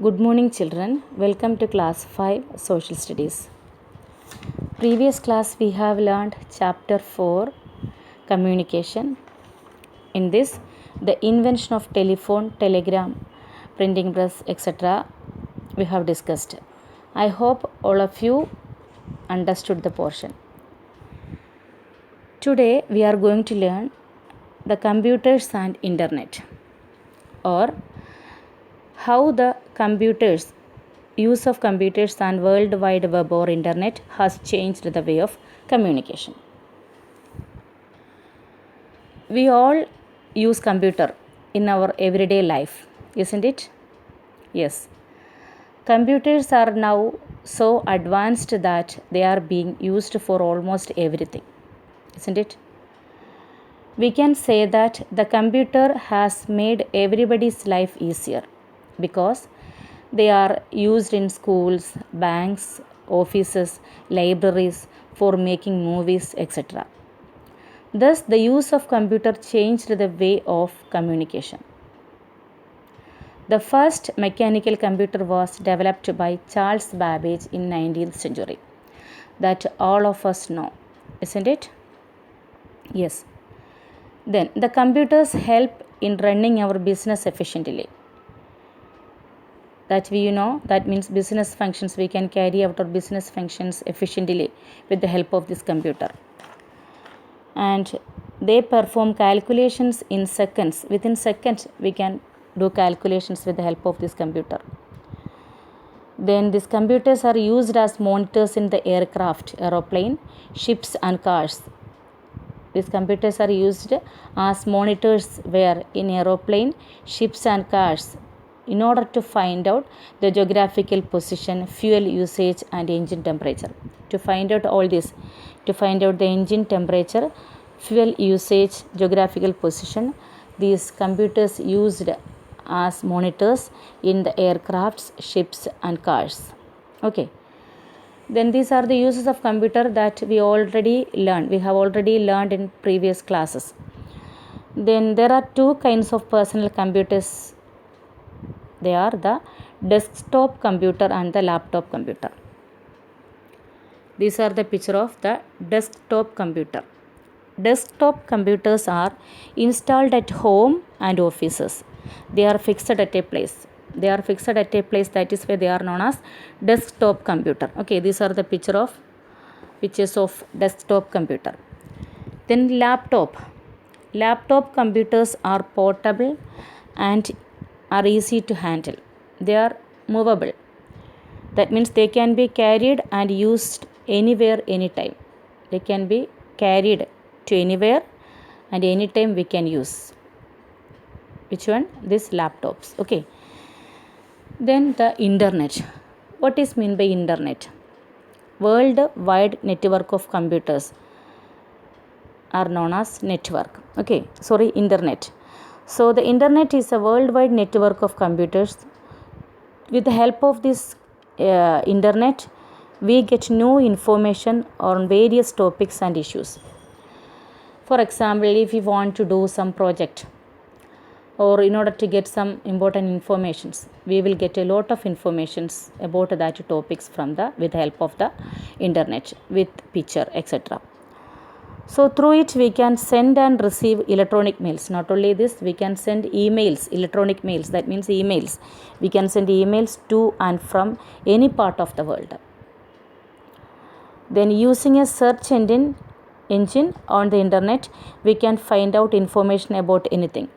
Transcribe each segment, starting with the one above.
Good morning, children. Welcome to class 5 Social Studies. Previous class we have learned chapter 4 Communication. In this, the invention of telephone, telegram, printing press, etc. we have discussed. I hope all of you understood the portion. Today we are going to learn the computers and internet, or how the computers use of computers and world wide web or internet has changed the way of communication. We all use computer in our everyday life, isn't it? Yes. Computers are now so advanced that they are being used for almost everything, isn't it? We can say that the computer has made everybody's life easier because they are used in schools, banks, offices, libraries for making movies, etc. Thus, the use of computer changed the way of communication. The first mechanical computer was developed by Charles Babbage in 19th century. That all of us know, isn't it? Yes. Then the computers help in running our business efficiently. That that means business functions, we can carry out our business functions efficiently with the help of this computer, and they perform calculations in seconds. Within seconds we can do calculations with the help of this computer. Then these computers are used as monitors in the aircraft, aeroplane, ships and cars. These computers are used as monitors where in aeroplane, ships and cars, in order to find out the geographical position, fuel usage and engine temperature. To find out all this, to find out the engine temperature, fuel usage, geographical position, these computers used as monitors in the aircrafts, ships and cars. Okay. Then these are the uses of computer that we have already learned in previous classes. Then there are two kinds of personal computers. They are the desktop computer and the laptop computer. These are the picture of the desktop computer. Desktop computers are installed at home and offices. They are fixed at a place. That is why they are known as desktop computer. Okay, these are the pictures of desktop computer. Then laptop computers are portable and are easy to handle. They are movable. That means they can be carried and used anywhere, anytime. They can be carried to anywhere and anytime we can use. Which one? These laptops. Okay. Then the internet. What is meant by internet? Worldwide network of computers are known as network. Internet. So the internet is a worldwide network of computers. With the help of this internet, we get new information on various topics and issues. For example, if we want to do some project, or in order to get some important informations, we will get a lot of informations about that topics with the help of the internet, with picture, etc. So through it we can send and receive electronic mails. Not only this, we can send emails, electronic mails, that means emails. We can send emails to and from any part of the world. Then using a search engine on the internet, we can find out information about anything.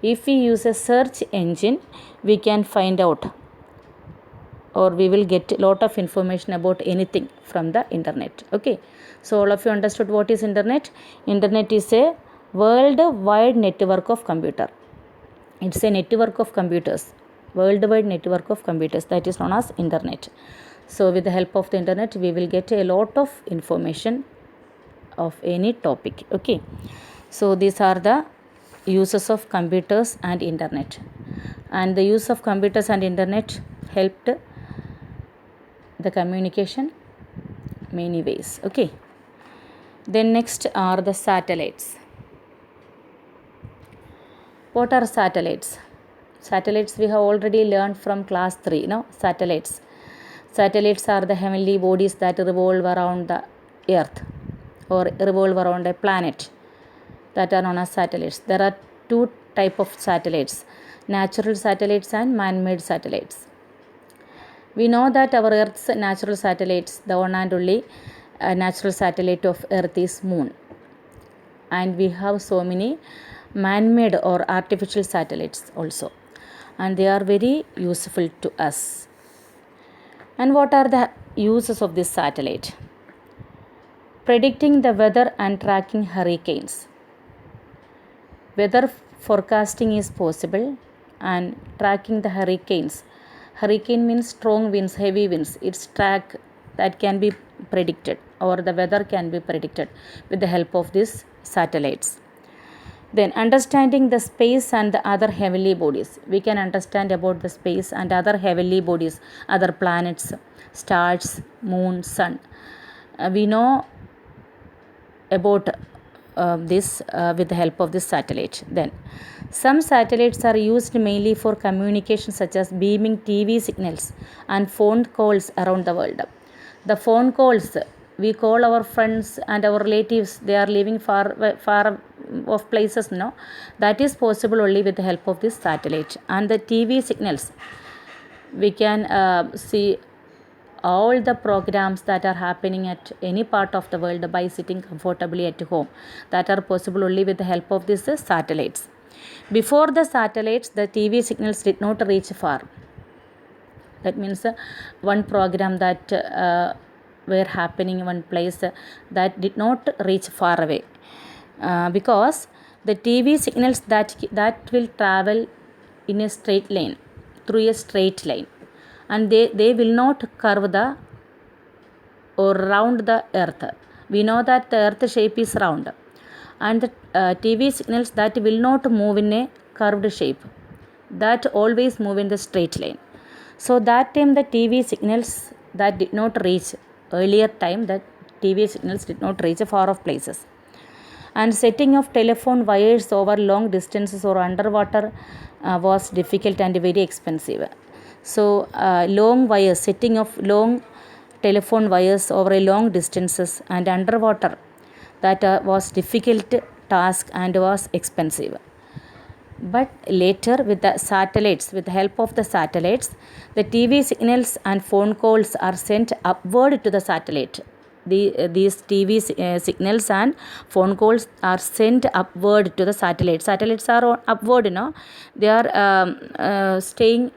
If we use a search engine, we can find out, or we will get a lot of information about anything from the internet. Okay, so all of you understood what is internet? Internet is a worldwide network of computer. It's a network of computers, worldwide network of computers, that is known as internet. So with the help of the internet, we will get a lot of information of any topic. Okay, so these are the uses of computers and internet, and the use of computers and internet helped the communication many ways. Okay, then next are the satellites. What are satellites? Satellites we have already learned from class 3, satellites. Satellites are the heavenly bodies that revolve around the earth or revolve around a planet, that are known as satellites. There are two type of satellites, natural satellites and man-made satellites. We know that our Earth's natural satellites, the one and only natural satellite of Earth is Moon. And we have so many man-made or artificial satellites also. And they are very useful to us. And what are the uses of this satellite? Predicting the weather and tracking hurricanes. Weather forecasting is possible, and tracking the hurricanes. Hurricane means strong winds, heavy winds. Its track that can be predicted, or the weather can be predicted with the help of these satellites. Then understanding the space and the other heavenly bodies. We can understand about the space and other heavenly bodies, other planets, stars, moon, sun. We know about this with the help of this satellite. Then some satellites are used mainly for communication, such as beaming TV signals and phone calls around the world. The phone calls, we call our friends and our relatives, they are living far off places, that is possible only with the help of this satellite. And the TV signals, we can see all the programs that are happening at any part of the world by sitting comfortably at home, that are possible only with the help of these satellites. Before the satellites, the TV signals did not reach far. That means one program that were happening in one place that did not reach far away, because the TV signals that will travel in a straight line, through a straight line, and they will not curve the or round the earth. We know that the earth shape is round, and the TV signals that will not move in a curved shape, that always move in the straight line. So that time the TV signals that did not reach, earlier time that TV signals did not reach far off places. And setting of telephone wires over long distances or underwater was difficult and very expensive. So long wires, setting of long telephone wires over a long distances and underwater, that was difficult task and was expensive. But later with the satellites, with the help of the satellites, the TV signals and phone calls are sent upward to the satellite. These TV signals and phone calls are sent upward to the satellite. Satellites are upward, they are staying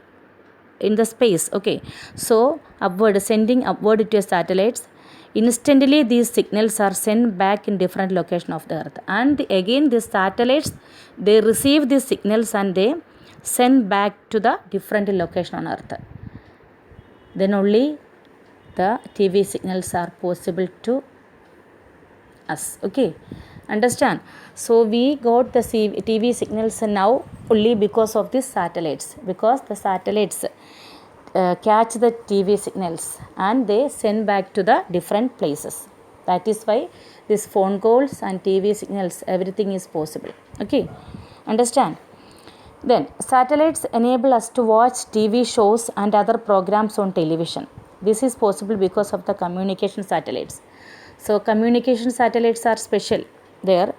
in the space. Okay, so upward, sending upward to satellites. Instantly these signals are sent back in different location of the earth, and again these satellites, they receive these signals and they send back to the different location on earth. Then only the TV signals are possible to us. Okay, understand? So we got the TV signals now only because of these satellites, because the satellites catch the TV signals and they send back to the different places. That is why these phone calls and TV signals, everything is possible. Okay, understand? Then satellites enable us to watch TV shows and other programs on television. This is possible because of the communication satellites. So communication satellites are special there,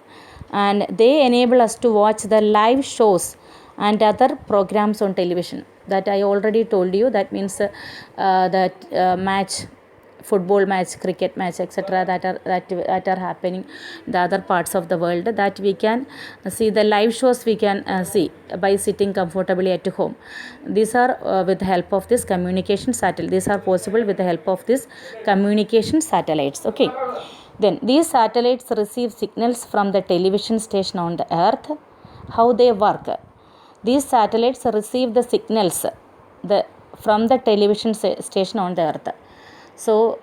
and they enable us to watch the live shows and other programs on television. That I already told you. That means match, football match, cricket match, etc. that are happening in the other parts of the world, that we can see the live shows. We can see by sitting comfortably at home. These are with the help of this communication satellite. These are possible with the help of this communication satellites. Okay. Then these satellites receive signals from the television station on the earth. How they work? These satellites receive the signals from the television station on the earth. So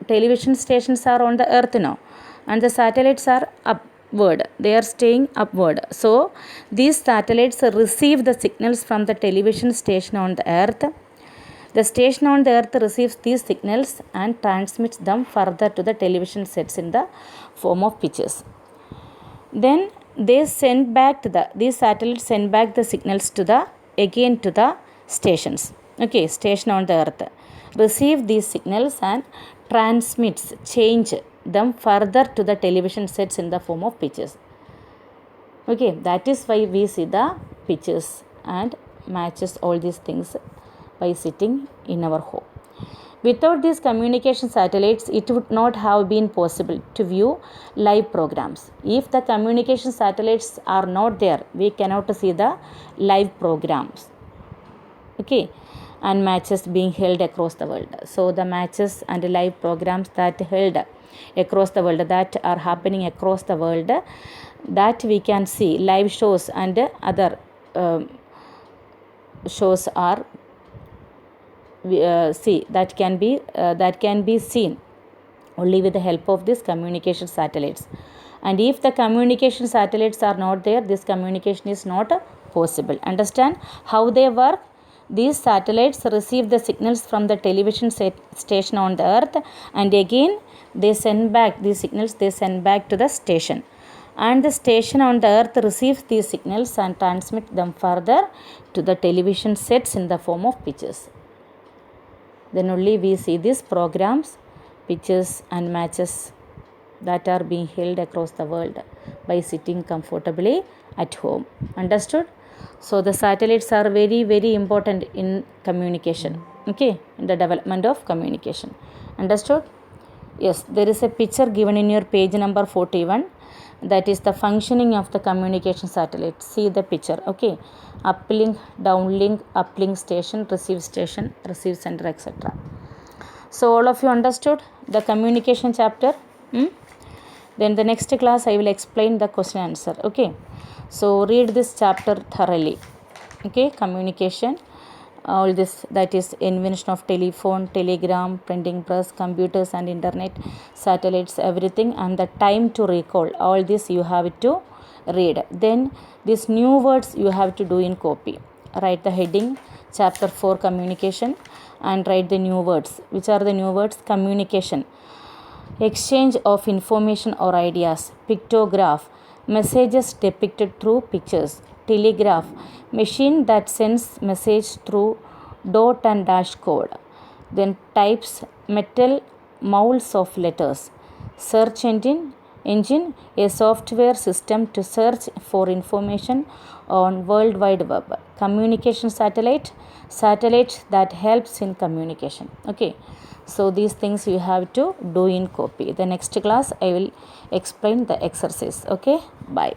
television stations are on the earth now, and the satellites are upward. They are staying upward. So these satellites receive the signals from the television station on the earth. The station on the earth receives these signals and transmits them further to the television sets in the form of pictures. Then these satellites send back the signals to the again to the stations. Okay, station on the earth receive these signals and transmits, change them further to the television sets in the form of pictures. Okay, that is why we see the pictures and matches all these things by sitting in our home. Without these communication satellites, it would not have been possible to view live programs. If the communication satellites are not there, we cannot see the live programs. Okay, and matches being held across the world. So the matches and live programs that held across the world, that are happening across the world, that we can see live shows and other shows are that can be seen only with the help of these communication satellites. And if the communication satellites are not there, this communication is not possible. Understand how they work? These satellites receive the signals from the television station on the earth, and again they send back these signals, they send back to the station, and the station on the earth receives these signals and transmit them further to the television sets in the form of pictures. Then only we see these programs, pictures and matches that are being held across the world by sitting comfortably at home. Understood? So the satellites are very, very important in communication. Okay, in the development of communication. Understood? Yes, there is a picture given in your page number 41. That is the functioning of the communication satellite. See the picture. Okay, uplink, downlink, uplink station, receive center, etc. So all of you understood the communication chapter? Then the next class I will explain the question answer. Okay, so read this chapter thoroughly. Okay, communication, all this, that is invention of telephone, telegram, printing press, computers and internet, satellites, everything, and the time to recall, all this you have to read. Then these new words you have to do in copy. Write the heading chapter 4 communication and write the new words. Which are the new words? Communication, exchange of information or ideas. Pictograph, messages depicted through pictures. Telegraph, machine that sends message through dot and dash code. Then types, metal molds of letters. Search engine, a software system to search for information on World Wide Web. Communication satellite that helps in communication. Okay, so these things you have to do in copy. The next class I will explain the exercise. Okay, bye.